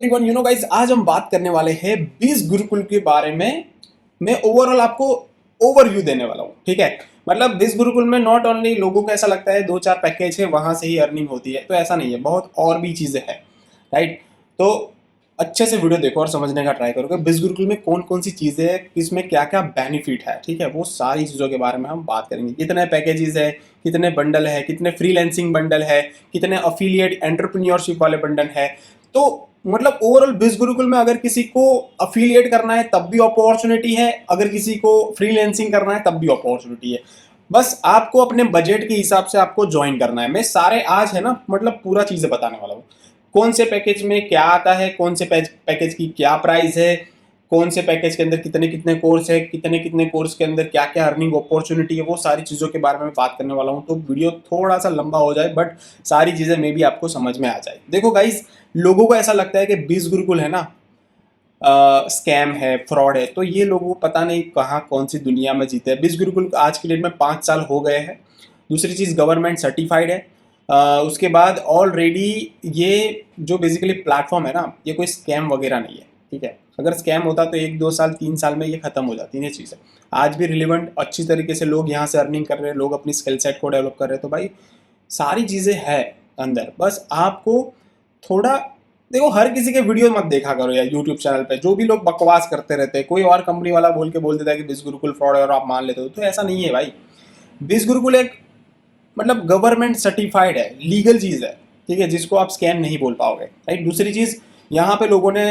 Everyone guys, आज हम बात करने वाले हैं 20 गुरुकुल के बारे में। मैं ओवरऑल आपको ओवरव्यू देने वाला हूँ। ठीक है, मतलब 20 गुरुकुल में नॉट ओनली लोगों को ऐसा लगता है दो चार पैकेज है वहां से ही अर्निंग होती है, तो ऐसा नहीं है, बहुत और भी चीजें हैं। राइट, तो अच्छे से वीडियो देखो और समझने का ट्राई करो कि 20 गुरुकुल में कौन कौन सी चीजें हैं, किसमें क्या क्या बेनिफिट है। ठीक है, वो सारी चीजों के बारे में हम बात करेंगे। कितने पैकेजेस है, कितने बंडल है, कितने फ्रीलैंसिंग बंडल है, कितने अफिलिएट एंटरप्रेन्योरशिप वाले बंडल है। तो मतलब ओवरऑल 20 गुरुकुल में अगर किसी को अफिलिएट करना है तब भी अपॉर्चुनिटी है, अगर किसी को फ्रीलैंसिंग करना है तब भी अपॉर्चुनिटी है। बस आपको अपने बजट के हिसाब से आपको ज्वाइन करना है। मैं सारे आज है ना, मतलब पूरा चीजें बताने वाला हूँ। कौन से पैकेज में क्या आता है, कौन से पैकेज की क्या प्राइस है, कौन से पैकेज के अंदर कितने कितने कोर्स है, कितने कितने कोर्स के अंदर क्या क्या अर्निंग अपॉर्चुनिटी है, वो सारी चीज़ों के बारे में बात करने वाला हूँ। तो वीडियो थोड़ा सा लंबा हो जाए बट सारी चीज़ें मे भी आपको समझ में आ जाए। देखो गाइस, लोगों को ऐसा लगता है कि 20 गुरुकुल है ना, स्कैम है, फ्रॉड है, तो ये लोगों को पता नहीं कहाँ कौन सी दुनिया में जीते हैं। 20 गुरुकुल आज की डेट में 5 साल हो गए हैं। दूसरी चीज़, गवर्नमेंट सर्टिफाइड है। उसके बाद ऑलरेडी ये जो बेसिकली प्लेटफॉर्म है ना, ये कोई स्कैम वगैरह नहीं है। ठीक है, अगर स्कैम होता तो 1 2 साल 3 साल में ये खत्म हो जाती है चीज़ें। आज भी रिलेवेंट अच्छी तरीके से लोग यहाँ से अर्निंग कर रहे हैं, लोग अपनी स्किल सेट को डेवलप कर रहे हैं। तो भाई सारी चीज़ें है अंदर, बस आपको थोड़ा देखो। हर किसी के वीडियो मत देखा करो यार यूट्यूब चैनल पे। जो भी लोग बकवास करते रहते हैं, कोई और कंपनी वाला बोल देता है कि 20 गुरुकुल फ्रॉड है और आप मान लेते हो, तो ऐसा नहीं है भाई। 20 गुरुकुल एक मतलब गवर्नमेंट सर्टिफाइड है, लीगल चीज़ है। ठीक है, जिसको आप स्कैम नहीं बोल पाओगे। राइट, दूसरी चीज़, यहाँ पे लोगों ने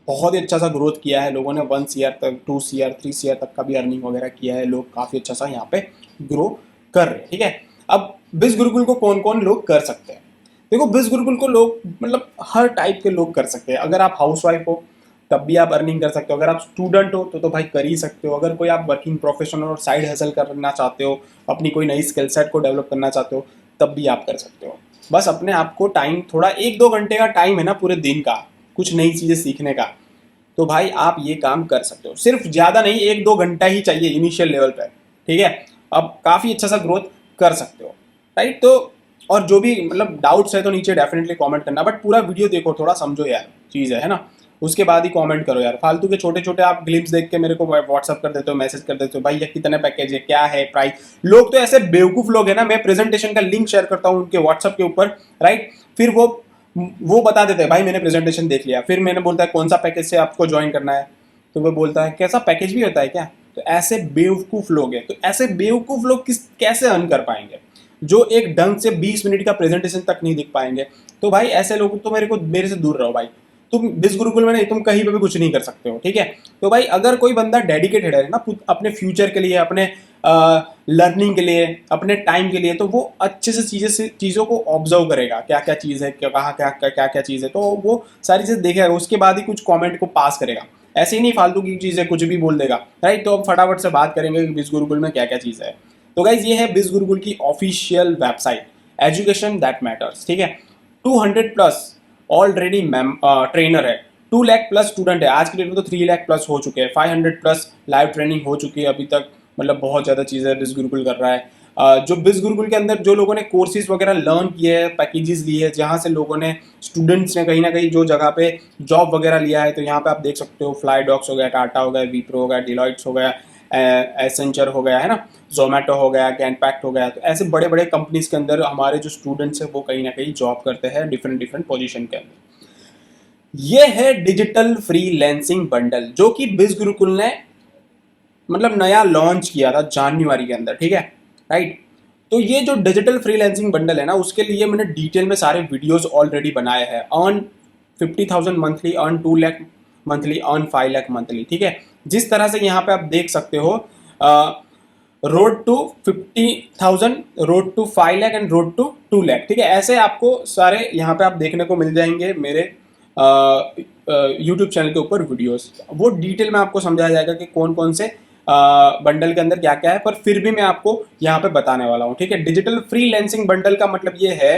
बहुत ही अच्छा सा ग्रोथ किया है। लोगों ने 1 CR तक, 2 CR 3 CR तक का भी अर्निंग वगैरह किया है। लोग काफ़ी अच्छा सा यहाँ पे ग्रो कर रहे हैं। ठीक है, अब 20 गुरुकुल को कौन कौन लोग कर सकते हैं? देखो, 20 गुरुकुल को लोग मतलब हर टाइप के लोग कर सकते हैं। अगर आप हाउस वाइफ हो तब भी आप अर्निंग कर सकते हो। अगर आप स्टूडेंट हो तो भाई कर ही सकते हो। अगर कोई आप वर्किंग प्रोफेशनल और साइड हसल करना चाहते हो, अपनी कोई नई स्किल सेट को डेवलप करना चाहते हो, तब भी आप कर सकते हो। बस अपने आप को टाइम, थोड़ा 1 2 घंटे का टाइम है ना पूरे दिन का, कुछ नई चीज़ें सीखने का, तो भाई आप ये काम कर सकते हो। सिर्फ ज़्यादा नहीं, 1 2 घंटा ही चाहिए इनिशियल लेवल पे। ठीक है, अब काफ़ी अच्छा सा ग्रोथ कर सकते हो। राइट, तो और जो भी मतलब डाउट्स है तो नीचे डेफिनेटली कमेंट करना, बट पूरा वीडियो देखो, थोड़ा समझो यार चीज़ है ना। उसके बाद ही कमेंट करो यार। फालतू के छोटे छोटे आप ग्लिम्स देख के मेरे को व्हाट्सअप कर देते हो, मैसेज कर देते हो, भाई ये कितने पैकेज है, क्या है प्राइस। लोग तो ऐसे बेवकूफ़ लोग हैं ना, मैं प्रेजेंटेशन का लिंक शेयर करता हूँ उनके व्हाट्सअप के ऊपर। राइट, फिर वो बता देते हैं भाई मैंने प्रेजेंटेशन देख लिया। फिर मैंने बोलता है कौन सा पैकेज से आपको ज्वाइन करना है, तो वो बोलता है कैसा पैकेज भी होता है क्या। तो ऐसे बेवकूफ़ लोग हैं। तो ऐसे बेवकूफ़ लोग कैसे अर्न कर पाएंगे, जो एक ढंग से 20 मिनट का प्रेजेंटेशन तक नहीं दिख पाएंगे। तो भाई ऐसे लोग तो मेरे से दूर रहो भाई। तुम 20 गुरुकुल में नहीं, तुम कहीं पे भी कुछ नहीं कर सकते हो। ठीक है, तो भाई अगर कोई बंदा डेडिकेटेड है ना अपने फ्यूचर के लिए, अपने लर्निंग के लिए, अपने टाइम के लिए, तो वो अच्छे से चीज़ों को ऑब्जर्व करेगा, क्या क्या चीज़ है, कहाँ क्या क्या क्या चीज़ है, तो वो सारी चीज़ देखेगा। उसके बाद ही कुछ कमेंट को पास करेगा। ऐसे ही नहीं फालतू की चीज़ें कुछ भी बोल देगा। राइट, तो अब फटाफट से बात करेंगे कि 20 गुरुकुल में क्या क्या चीज़ है। तो गाइज, ये है 20 गुरुकुल की official website, education that matters. ठीक है, 200 प्लस ऑलरेडी ट्रेनर है, 2 लाख प्लस स्टूडेंट है। आज की डेट में तो 3 लाख प्लस हो चुके हैं, 500 प्लस लाइव ट्रेनिंग हो चुकी है अभी तक। मतलब बहुत ज़्यादा चीज़ें बिस गुरुकुल कर रहा है। जो बिस गुरुकुल के अंदर जो लोगों ने कोर्सेज वगैरह लर्न किए हैं, पैकेजेस लिए हैं, जहाँ से लोगों ने, स्टूडेंट्स ने कहीं ना कहीं जो जगह पे जॉब वगैरह लिया है, तो यहाँ पे आप देख सकते हो फ्लाई डॉक्स हो गया, टाटा हो गया, विप्रो हो गया, डिलॉइट्स हो गया, एसेंचर हो गया, है ना, जोमेटो हो गया, कैनपैक्ट हो गया। तो ऐसे बड़े बड़े कंपनीज के अंदर हमारे जो स्टूडेंट्स हैं वो कहीं ना कहीं जॉब करते हैं डिफरेंट डिफरेंट पोजीशन के अंदर। ये है डिजिटल फ्रीलैंसिंग बंडल, जो कि बिस गुरुकुल ने मतलब नया लॉन्च किया था जनवरी के अंदर। ठीक है, राइट, तो ये जो डिजिटल फ्रीलैंसिंग बंडल है ना, उसके लिए मैंने डिटेल में सारे वीडियोस ऑलरेडी बनाए हैं। Earn 50,000 monthly, earn 2 lakh monthly, earn 5 lakh monthly. ठीक है, जिस तरह से यहाँ पे आप देख सकते हो, road to 50,000, road to 5 lakh and road to 2 lakh. ठीक है, ऐसे आपको सारे यहाँ पे आप देखने को मिल जाएंगे मेरे यूट्यूब चैनल के ऊपर वीडियोस। वो डिटेल में आपको समझाया जाएगा कि कौन कौन से बंडल के अंदर क्या क्या है, पर फिर भी मैं आपको यहाँ पे बताने वाला हूँ। ठीक है, डिजिटल फ्रीलैंसिंग बंडल का मतलब ये है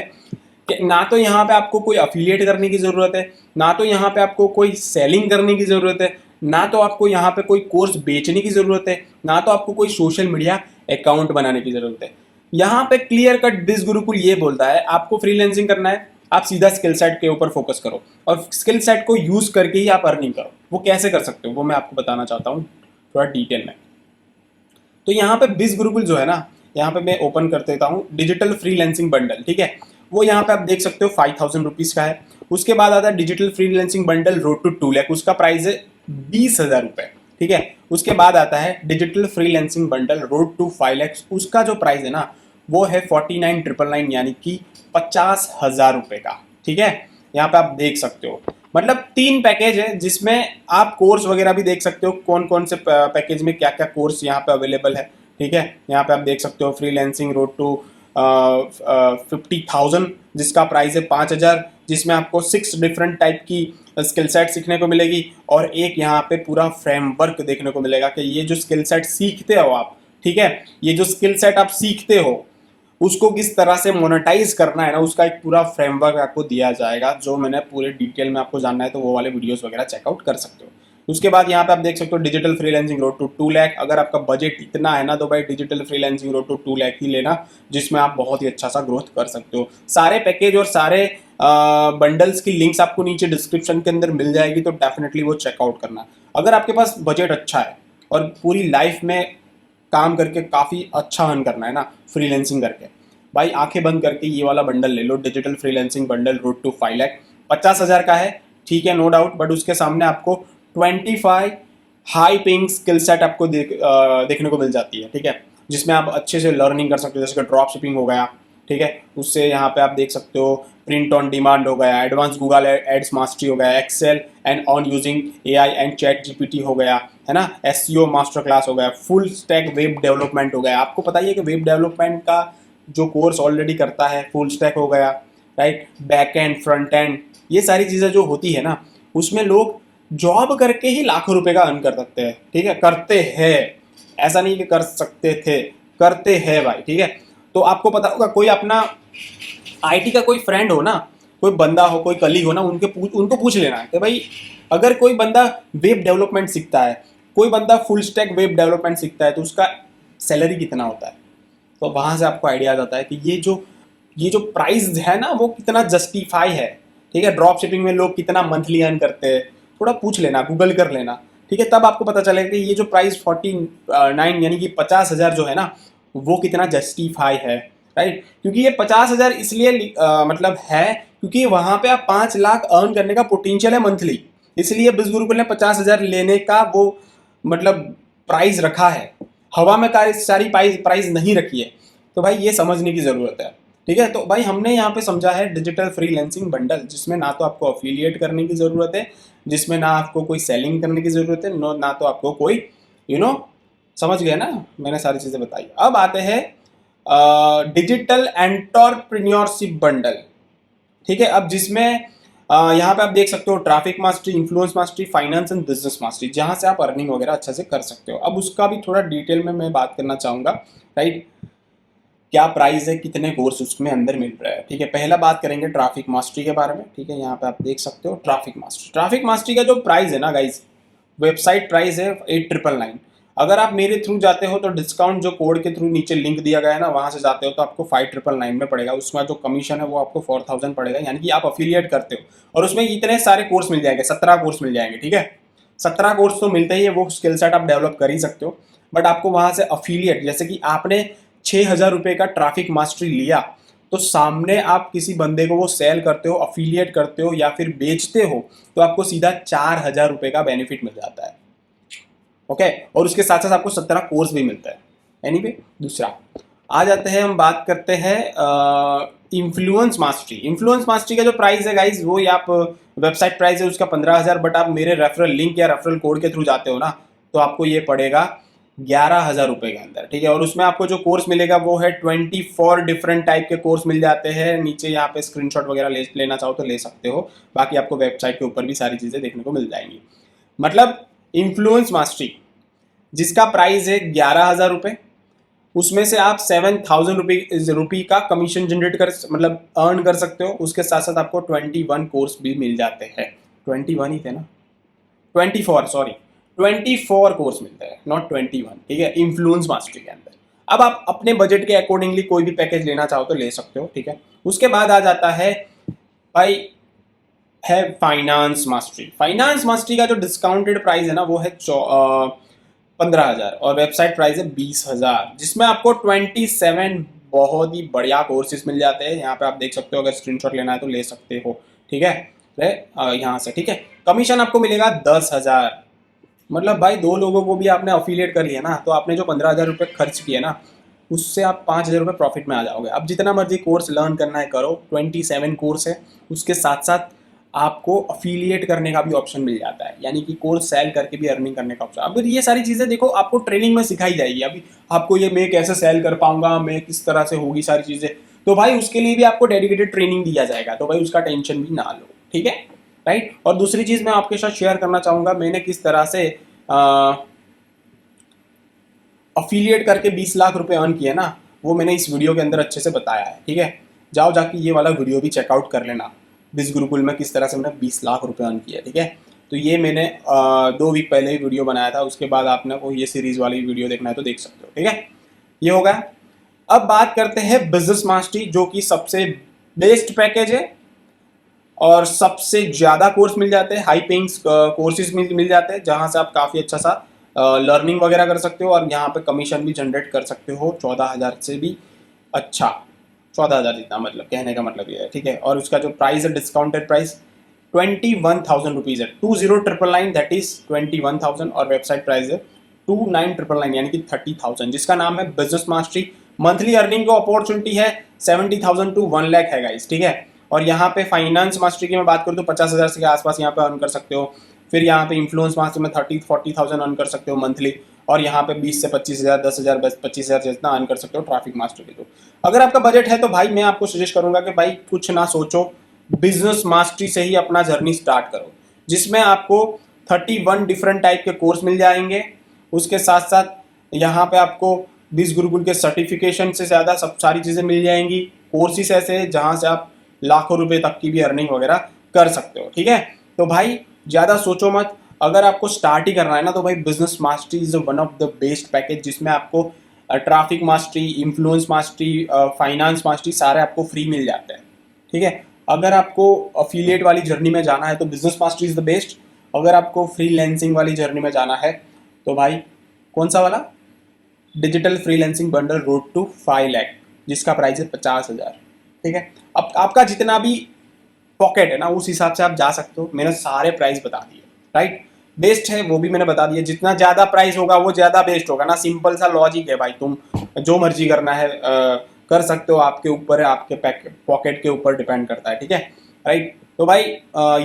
कि ना तो यहाँ पे आपको कोई अफिलिएट करने की ज़रूरत है, ना तो यहाँ पे आपको कोई सेलिंग करने की ज़रूरत है, ना तो आपको यहाँ पे कोई कोर्स बेचने की ज़रूरत है, ना तो आपको कोई सोशल मीडिया अकाउंट बनाने की ज़रूरत है। यहाँ पे क्लियर कट बिस गुरुकुल ये बोलता है आपको फ्रीलैंसिंग करना है, आप सीधा स्किल सेट के ऊपर फोकस करो और स्किल सेट को यूज करके ही आप अर्निंग करो। वो कैसे कर सकते हो वो मैं आपको बताना चाहता हूँ थोड़ा डिटेल में। तो यहाँ पे बिज गुरुकुल जो है ना, यहाँ पे मैं ओपन कर देता हूँ डिजिटल फ्रीलांसिंग बंडल, ठीक है। वो यहाँ पे आप देख सकते हो 5000 रुपीज का है। उसके बाद आता है digital freelancing bundle road to 2 lakh, उसका प्राइस है 20,000 रुपए, ठीक है। उसके बाद आता है digital freelancing bundle road to 5 lakh, उसका जो प्राइस है ना वो है 49,999 यानी कि 50,000 रुपए का, ठीक है। यहाँ पे आप देख सकते हो मतलब 3 पैकेज है जिसमें आप कोर्स वगैरह भी देख सकते हो कौन कौन से पैकेज में क्या क्या कोर्स यहाँ पे अवेलेबल है, ठीक है। यहाँ पे आप देख सकते हो फ्रीलांसिंग रोड टू 50,000 जिसका प्राइस है 5,000, जिसमें आपको 6 डिफरेंट टाइप की स्किल सेट सीखने को मिलेगी और एक यहाँ पे पूरा फ्रेमवर्क देखने को मिलेगा कि ये जो स्किल सेट सीखते हो आप, ठीक है, ये जो स्किल सेट आप सीखते हो उसको किस तरह से मोनेटाइज करना है ना, उसका एक पूरा फ्रेमवर्क आपको दिया जाएगा जो मैंने पूरे डिटेल में आपको जानना है तो वो वाले वीडियोस वगैरह चेकआउट कर सकते हो। उसके बाद यहाँ पे आप देख सकते हो digital freelancing road to 2 lakh. अगर आपका बजट इतना है ना तो भाई digital freelancing road to 2 lakh ही लेना, जिसमें आप बहुत ही अच्छा सा ग्रोथ कर सकते हो। सारे पैकेज और सारे बंडल्स की लिंक्स आपको नीचे डिस्क्रिप्शन के अंदर मिल जाएगी, तो डेफिनेटली वो चेकआउट करना। अगर आपके पास बजट अच्छा है और पूरी लाइफ में काम करके काफ़ी अच्छा अर्न करना है ना फ्रीलांसिंग करके, भाई आंखें बंद करके ये वाला बंडल ले लो, digital freelancing bundle road to 5 lakh. 50,000 का है, ठीक है, नो डाउट, बट उसके सामने आपको 25 हाई पेइंग स्किल सेट आपको देखने को मिल जाती है, ठीक है, जिसमें आप अच्छे से लर्निंग कर सकते हो, जैसे कि ड्रॉप शिपिंग हो गया, ठीक है। उससे यहाँ पे आप देख सकते हो प्रिंट ऑन डिमांड हो गया, एडवांस गूगल एड्स मास्टरी हो गया, Excel and on using AI and ChatGPT हो गया, है ना, एसईओ मास्टर क्लास हो गया, फुल स्टैक वेब डेवलपमेंट हो गया। आपको पता ही है कि वेब डेवलपमेंट का जो कोर्स ऑलरेडी करता है फुल स्टैक हो गया, right, back and front end, ये सारी चीज़ें जो होती है ना उसमें लोग जॉब करके ही लाखों रुपए का अर्न कर सकते हैं, ठीक है, करते हैं, ऐसा नहीं कि कर सकते थे, करते हैं भाई, ठीक है। तो आपको पता होगा कोई अपना आईटी का कोई फ्रेंड हो ना, कोई बंदा हो, कोई कलीग हो ना, उनको पूछ लेना कि भाई अगर कोई बंदा वेब डेवलपमेंट सीखता है, कोई बंदा फुल स्टैक वेब डेवलपमेंट सीखता है तो उसका सैलरी कितना होता है। तो वहाँ से आपको आइडिया आ जाता है कि ये जो प्राइस है ना वो कितना जस्टिफाई है, ठीक है। ड्रॉप शिपिंग में लोग कितना मंथली अर्न करते हैं, थोड़ा पूछ लेना, गूगल कर लेना, ठीक है, तब आपको पता चलेगा कि ये जो प्राइस 49 यानी कि 50,000 जो है ना वो कितना जस्टिफाई है, राइट। क्योंकि ये 50,000 इसलिए मतलब है क्योंकि वहाँ पे आप 5 लाख अर्न करने का पोटेंशियल है मंथली, इसलिए बिज गुरुकुल ने 50,000 लेने का वो मतलब प्राइस रखा है, हवा में सारी प्राइस नहीं रखी है। तो भाई ये समझने की ज़रूरत है, ठीक है। तो भाई हमने यहाँ पे समझा है डिजिटल फ्रीलांसिंग बंडल, जिसमें ना तो आपको अफिलिएट करने की ज़रूरत है, जिसमें ना आपको कोई सेलिंग करने की ज़रूरत है, ना तो आपको कोई समझ गए ना, मैंने सारी चीज़ें बताई। अब आते हैं डिजिटल एंटरप्रेन्योरशिप बंडल, ठीक है। अब जिसमें यहाँ पे आप देख सकते हो traffic mastery, influence mastery, finance and business mastery, जहाँ से आप अर्निंग वगैरह अच्छे से कर सकते हो। अब उसका भी थोड़ा डिटेल में मैं बात करना चाहूँगा, राइट, क्या प्राइस है, कितने कोर्स उसमें अंदर मिल रहा है, ठीक है। पहला बात करेंगे ट्रैफिक मास्टरी के बारे में, ठीक है। यहाँ पे आप देख सकते हो ट्रैफिक मास्टरी का जो प्राइस है ना गाइज, वेबसाइट प्राइस है 8,999। अगर आप मेरे थ्रू जाते हो तो डिस्काउंट जो कोड के थ्रू नीचे लिंक दिया गया है ना वहाँ से जाते हो तो आपको 5,999 में पड़ेगा। उसमें जो कमीशन है वो आपको 4,000 पड़ेगा, यानी कि आप अफिलिएट करते हो और उसमें इतने सारे कोर्स मिल जाएंगे, 17 कोर्स मिल जाएंगे, ठीक है। 17 कोर्स तो मिलते ही है, वो स्किल सेट आप डेवलप कर ही सकते हो, बट आपको वहाँ से अफिलिएट, जैसे कि आपने 6,000 रुपये का ट्रैफिक मास्टरी लिया तो सामने आप किसी बंदे को वो सेल करते हो, अफिलिएट करते हो या फिर बेचते हो तो आपको सीधा 4,000 रुपये का बेनिफिट मिल जाता है, ओके। और उसके साथ साथ आपको 17 कोर्स भी मिलता है। एनीवे, दूसरा आ जाते हैं, हम बात करते हैं इन्फ्लुएंस मास्टरी का जो प्राइस है गाइज वो आप वेबसाइट प्राइस है उसका 15,000, बट आप मेरे रेफरल लिंक या रेफरल कोड के थ्रू जाते हो ना तो आपको ये पड़ेगा 11,000 रुपये के अंदर, ठीक है। और उसमें आपको जो कोर्स मिलेगा वो है 24 डिफरेंट टाइप के कोर्स मिल जाते हैं। नीचे यहाँ पे स्क्रीनशॉट वगैरह लेना चाहो तो ले सकते हो, बाकी आपको वेबसाइट के ऊपर भी सारी चीज़ें देखने को मिल जाएंगी। मतलब इन्फ्लुएंस मास्टरी जिसका प्राइस है 11,000 रुपये, उसमें से आप 7,000 रुपये का कमीशन जनरेट कर मतलब अर्न कर सकते हो। उसके साथ साथ आपको 21 कोर्स भी मिल जाते हैं, 21 ही थे ना, 24 कोर्स मिलते हैं, नॉट 21, ठीक है, इन्फ्लुएंस मास्टरी के अंदर। अब आप अपने बजट के अकॉर्डिंगली कोई भी पैकेज लेना चाहो तो ले सकते हो, ठीक है। उसके बाद आ जाता है भाई है फाइनेंस मास्टरी। फाइनेंस मास्टरी का जो डिस्काउंटेड प्राइस है ना वो है 15,000 और वेबसाइट प्राइस है 20,000, जिसमें आपको 27 बहुत ही बढ़िया कोर्सेज मिल जाते हैं। यहाँ पे आप देख सकते हो, अगर स्क्रीनशॉट लेना है तो ले सकते हो, ठीक है। यहाँ से ठीक है। कमीशन आपको मिलेगा 10,000। मतलब भाई दो लोगों को भी आपने अफिलिएट कर लिया ना, तो आपने जो 15,000 रुपये खर्च किए ना, उससे आप 5,000 रुपये प्रॉफिट में आ जाओगे। अब जितना मर्जी कोर्स लर्न करना है करो, 27 कोर्स है। उसके साथ साथ आपको अफिलिएट करने का भी ऑप्शन मिल जाता है, यानी कि कोर्स सेल करके भी अर्निंग करने का ऑप्शन। अब ये सारी चीज़ें देखो आपको ट्रेनिंग में सिखाई जाएगी। अभी आपको ये मैं कैसे सेल कर पाऊंगा, मैं किस तरह से होगी सारी चीज़ें, तो भाई उसके लिए भी आपको डेडिकेटेड ट्रेनिंग दिया जाएगा, तो भाई उसका टेंशन भी ना लो, ठीक है, राइट। और दूसरी चीज़ मैं आपके साथ शेयर करना चाहूँगा, मैंने किस तरह से अफिलिएट करके 20 लाख रुपए अर्न किए ना, वो मैंने इस वीडियो के अंदर अच्छे से बताया है, ठीक है। जाओ जाके ये वाला वीडियो भी चेकआउट कर लेना, बिज गुरुकुल में किस तरह से मैंने 20 लाख रुपए अर्न किया, ठीक है। तो ये मैंने 2 वीक पहले ही वीडियो बनाया था, उसके बाद आपने को ये सीरीज वाली वीडियो देखना है तो देख सकते हो, ठीक है। ये होगा। अब बात करते हैं बिजनेस मास्टरी, जो कि सबसे बेस्ट पैकेज है और सबसे ज़्यादा कोर्स मिल जाते हैं, हाई पेइंग कोर्सेज मिल जाते हैं, जहाँ से आप काफ़ी अच्छा सा लर्निंग वगैरह कर सकते हो और यहाँ पे कमीशन भी जनरेट कर सकते हो 14,000 से भी अच्छा, 14,000 जितना, मतलब कहने का मतलब ये है, ठीक है। और उसका जो प्राइस है, डिस्काउंटेड प्राइस 21,000 रुपीज़ है, 20,999, दैट इज 21,000, और वेबसाइट प्राइस है 29,999 यानी कि 30,000, जिसका नाम है बिजनेस मास्टरी। मंथली अर्निंग को अपॉर्चुनिटी है 70,000 टू 1 लाख है गाइस, ठीक है। और यहाँ पे फाइनेंस मास्टरी की मैं बात करूँ तो 50,000 के आसपास यहाँ पे अर्न कर सकते हो। फिर यहाँ पे इन्फ्लुएंस मास्टर में 30-40,000 अर्न कर सकते हो मंथली, और यहाँ पे 20 से 25,000, 10,000, 25,000 जितना अर्न कर सकते हो ट्रैफिक मास्टर के थ्रू। अगर आपका बजट है तो भाई मैं आपको सजेस्ट करूंगा कि भाई कुछ ना सोचो, बिजनेस मास्टरी से ही अपना जर्नी स्टार्ट करो, जिसमें आपको 31 डिफरेंट टाइप के कोर्स मिल जाएंगे। उसके साथ साथ यहाँ पे आपको बीस गुरुकुल के सर्टिफिकेशन से ज़्यादा सब सारी चीज़ें मिल जाएंगी। कोर्सेज ऐसे हैं जहाँ से आप लाखों रुपए तक की भी अर्निंग वगैरह कर सकते हो, ठीक है। तो भाई ज़्यादा सोचो मत, अगर आपको स्टार्ट ही करना है ना तो भाई business mastery is one of the best package, जिसमें आपको traffic mastery, influence mastery, finance mastery सारे आपको फ्री मिल जाते हैं, ठीक है। अगर आपको अफिलिएट वाली जर्नी में जाना है तो business mastery is the best. अगर आपको फ्रीलांसिंग वाली जर्नी में जाना है तो भाई कौन सा वाला, digital freelancing bundle road to 5 lakh, जिसका प्राइस है 50,000, ठीक है। अब आपका जितना भी पॉकेट है ना उस हिसाब से आप जा सकते हो। मैंने सारे प्राइस बता दिए, राइट। बेस्ट है वो भी मैंने बता दिया, जितना ज़्यादा प्राइस होगा वो ज़्यादा बेस्ट होगा ना, सिंपल सा लॉजिक है भाई। तुम जो मर्जी करना है कर सकते हो, आपके ऊपर है, आपके पॉकेट के ऊपर डिपेंड करता है, ठीक है, राइट। तो भाई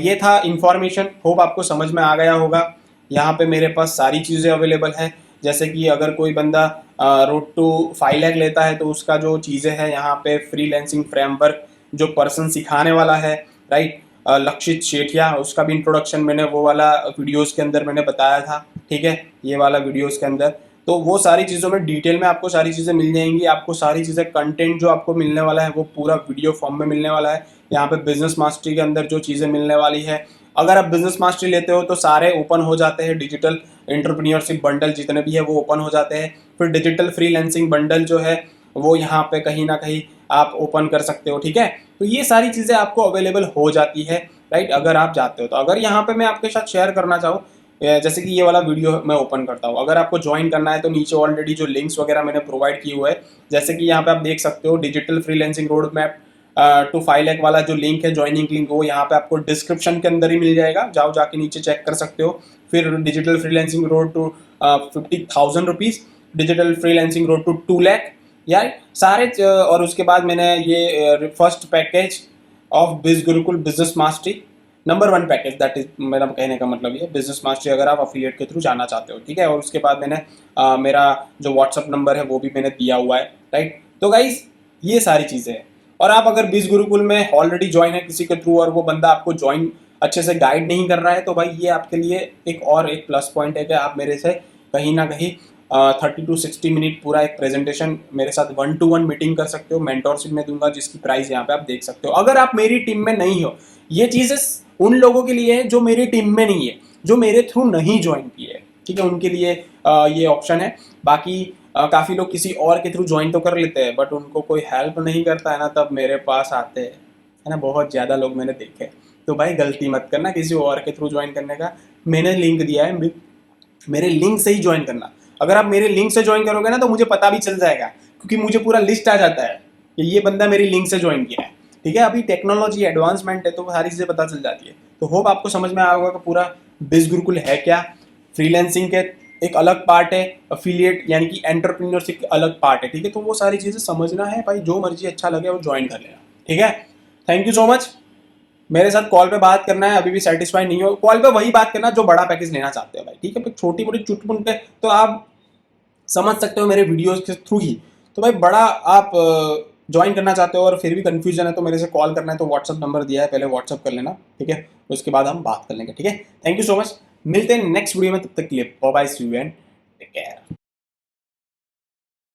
ये था इंफॉर्मेशन, होप आपको समझ में आ गया होगा। यहाँ पे मेरे पास सारी चीज़ें अवेलेबल है, जैसे कि अगर कोई बंदा रोड टू 5 लाख लेता है तो उसका जो चीज़ें हैं यहाँ पे फ्रीलांसिंग फ्रेमवर्क, जो पर्सन सिखाने वाला है, राइट, लक्षित शेठिया, उसका भी इंट्रोडक्शन मैंने वो वाला वीडियोस के अंदर मैंने बताया था, ठीक है, ये वाला वीडियोस के अंदर। तो वो सारी चीज़ों में डिटेल में आपको सारी चीज़ें मिल जाएंगी। आपको सारी चीज़ें, कंटेंट जो आपको मिलने वाला है वो पूरा वीडियो फॉर्म में मिलने वाला है। यहाँ पे बिजनेस मास्टरी के अंदर जो चीज़ें मिलने वाली है, अगर आप बिजनेस मास्टरी लेते हो तो सारे ओपन हो जाते हैं, डिजिटल एंटरप्रेन्योरशिप बंडल जितने भी है वो ओपन हो जाते हैं। फिर डिजिटल फ्रीलांसिंग बंडल जो है वो यहाँ पे कहीं ना कहीं आप ओपन कर सकते हो, ठीक है। तो ये सारी चीज़ें आपको अवेलेबल हो जाती है, राइट, अगर आप जाते हो तो। अगर यहाँ पे मैं आपके साथ शेयर करना चाहूँ, जैसे कि ये वाला वीडियो मैं ओपन करता हूँ, अगर आपको ज्वाइन करना है तो नीचे ऑलरेडी जो लिंक्स वगैरह मैंने प्रोवाइड किए हुए हैं, जैसे कि यहाँ पे आप देख सकते हो digital freelancing road map to 5 lakh वाला जो लिंक है, ज्वाइनिंग लिंक, वो यहाँ पे आपको डिस्क्रिप्शन के अंदर ही मिल जाएगा, जाओ जाके नीचे चेक कर सकते हो। फिर digital freelancing road to 50,000 rupees, digital freelancing road to 2 lakh, यार सारे और उसके बाद मैंने ये फर्स्ट पैकेज ऑफ बिज Gurukul business mastery, number 1 package, that is मेरा कहने का मतलब ये बिजनेस मास्टरी, अगर आप अफिलिएट के थ्रू जाना चाहते हो, ठीक है। और उसके बाद मैंने मेरा जो व्हाट्सअप नंबर है वो भी मैंने दिया हुआ है, राइट। तो गाइज ये सारी चीज़ें हैं। और आप अगर बीस गुरुकुल में ऑलरेडी ज्वाइन है किसी के थ्रू और वो बंदा आपको ज्वाइन अच्छे से गाइड नहीं कर रहा है, तो भाई ये आपके लिए एक प्लस पॉइंट है कि आप मेरे से कहीं ना कहीं 30 to 60 मिनट पूरा एक प्रेजेंटेशन मेरे साथ 1-to-1 मीटिंग कर सकते हो, मेंटोरशिप में दूंगा, जिसकी प्राइस यहाँ पे आप देख सकते हो। अगर आप मेरी टीम में नहीं हो, ये चीज़ें उन लोगों के लिए है जो मेरी टीम में नहीं है, जो मेरे थ्रू नहीं ज्वाइन किए है, ठीक है, उनके लिए ये ऑप्शन है। बाकी काफ़ी लोग किसी और के थ्रू ज्वाइन तो कर लेते हैं, बट उनको कोई हेल्प नहीं करता है ना, तब मेरे पास आते हैं, है ना, बहुत ज़्यादा लोग मैंने देखे। तो भाई गलती मत करना किसी और के थ्रू ज्वाइन करने का। मैंने लिंक दिया है, मेरे लिंक से ही ज्वाइन करना। अगर आप मेरे लिंक से ज्वाइन करोगे ना तो मुझे पता भी चल जाएगा, क्योंकि मुझे पूरा लिस्ट आ जाता है कि ये बंदा मेरी लिंक से ज्वाइन किया है। ठीक है, अभी टेक्नोलॉजी एडवांसमेंट है तो सारी चीज़ें पता चल जाती है। तो होप आपको समझ में आया होगा कि पूरा बिज गुरुकुल है क्या, फ्रीलैंसिंग के एक अलग पार्ट है, अफिलिएट यानी कि एंटरप्रेन्योरशिप का अलग पार्ट है। ठीक है, तो वो सारी चीज़ें समझना है भाई, जो मर्जी अच्छा लगे वो ज्वाइन कर लेना। ठीक है, थैंक यू सो मच। मेरे साथ कॉल पे बात करना है, अभी भी सेटिस्फाई नहीं हो, कॉल पे वही बात करना जो बड़ा पैकेज लेना चाहते हो भाई। ठीक है, छोटी मोटी चुटपुट तो आप समझ सकते हो मेरे वीडियोस के थ्रू ही। तो भाई बड़ा आप ज्वाइन करना चाहते हो और फिर भी कंफ्यूजन है तो मेरे से कॉल करना है, तो व्हाट्सअप नंबर दिया है, पहले व्हाट्सअप कर लेना। ठीक है, उसके बाद हम बात कर लेंगे। ठीक है, थैंक यू सो मच, मिलते हैं नेक्स्ट वीडियो में, तब तक के लिए bye bye, see you and take care.